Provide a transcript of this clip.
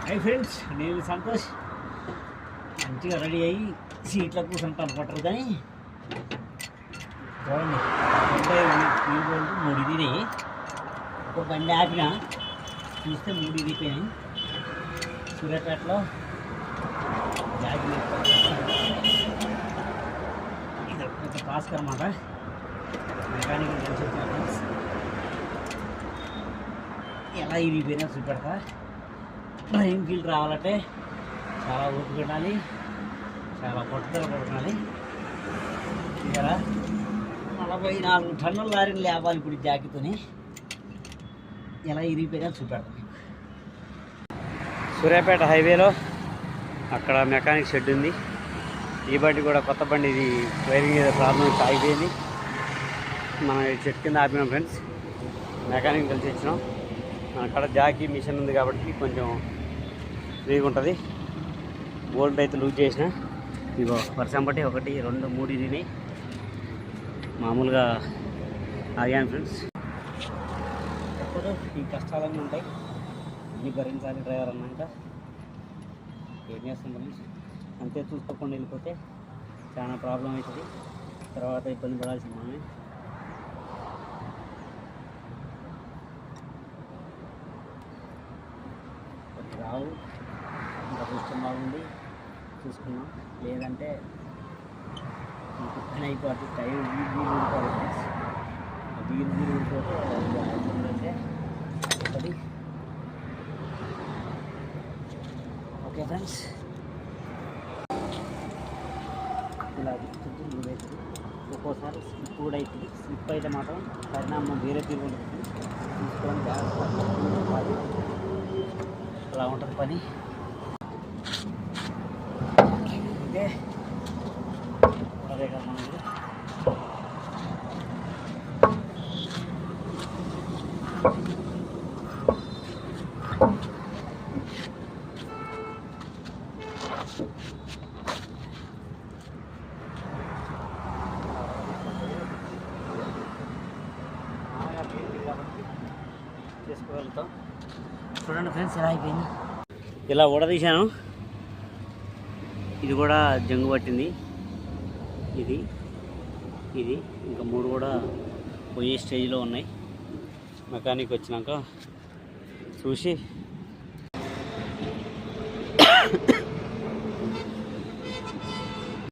Hi friends, నేను సంతోష్. మంచిగా ready అయ్యి సీట్లో కూర్చుంటాను పట్టరు కానీ చూడండి. 30 వోల్ట్ 3 ఇదినాయి. ఒక బండి ఆపిన చూస్తే 3 ఇరిగిపోయినాయి. సూర్యాపేటలో జాగి ఇది ఒక టాస్క్ అనమాట. మెకానికల్ తెలిసి ఫ్రెండ్స్ ఎలా ఇరిగిపోయినా చూపెడతా. డ్రైవింగ్ ఫీల్డ్ రావాలంటే చాలా ఓపిక ఉండాలి, చాలా పట్టుదల పడాలి. ఇక్కడ 44 టన్నుల లారీని లేపాలి ఇప్పుడు జాకితోని. ఎలా ఇరిగిపోయినా చూపెడతాను. సూర్యాపేట హైవేలో అక్కడ మెకానిక్ షెడ్ ఉంది. ఈ బండి కూడా కొత్త బండి, ఇది వైరింగ్ ఏదో ప్రాబ్లం ఆగిపోయింది. మనం షెడ్ కింద ఆపినాం ఫ్రెండ్స్. మెకానిక్ కలిసి ఇచ్చినాం. అక్కడ జాకీ మిషన్ ఉంది కాబట్టి కొంచెం ఫ్రీగా ఉంటుంది. బోల్ట్ అయితే లూజ్ చేసిన. ఇగో వర్షం బట్టి 1, 2, 3 ఇది మామూలుగా ఆగాను ఫ్రెండ్స్. ఎప్పుడు ఈ కష్టాలన్నీ ఉంటాయి, ఇన్ని భరించాలి డ్రైవర్ అన్నాక. ఏం చేస్తాం ఫ్రెండ్స్, అంతే చూసుకోకుండా వెళ్ళిపోతే చాలా ప్రాబ్లం అవుతుంది. తర్వాత ఇబ్బంది పడాల్సింది మనమే. రావు ఇంకా చూస్తాం, బాగుంది చూసుకున్నాం. లేదంటే పని అయిపోతుంది. టైం వీలు ఊడిపోవాలి ఫ్రెండ్స్. వీలు ఊడిపోతే అంటే అది. ఓకే ఫ్రెండ్స్, ఇలా చుట్టూ లూజ్ అవుతుంది. ఒక్కోసారి స్లిప్ కూడా అవుతుంది. స్లిప్ అయితే మాత్రం పరిణామం వేరే తీరు ఉంటుంది. చూసుకొని జాగ్రత్తగా అలా ఉంటుంది పని. ఇదే అదే కదా మనకి చేసుకోగలుగుతాం. చూడండి ఫ్రెండ్స్ ఎలా అయిపోయింది. ఇలా ఊడదీశాను. ఇది కూడా జంగు పట్టింది. ఇది ఇంకా 3 కూడా పోయే స్టేజ్లో ఉన్నాయి. మెకానిక్ వచ్చినాక చూసి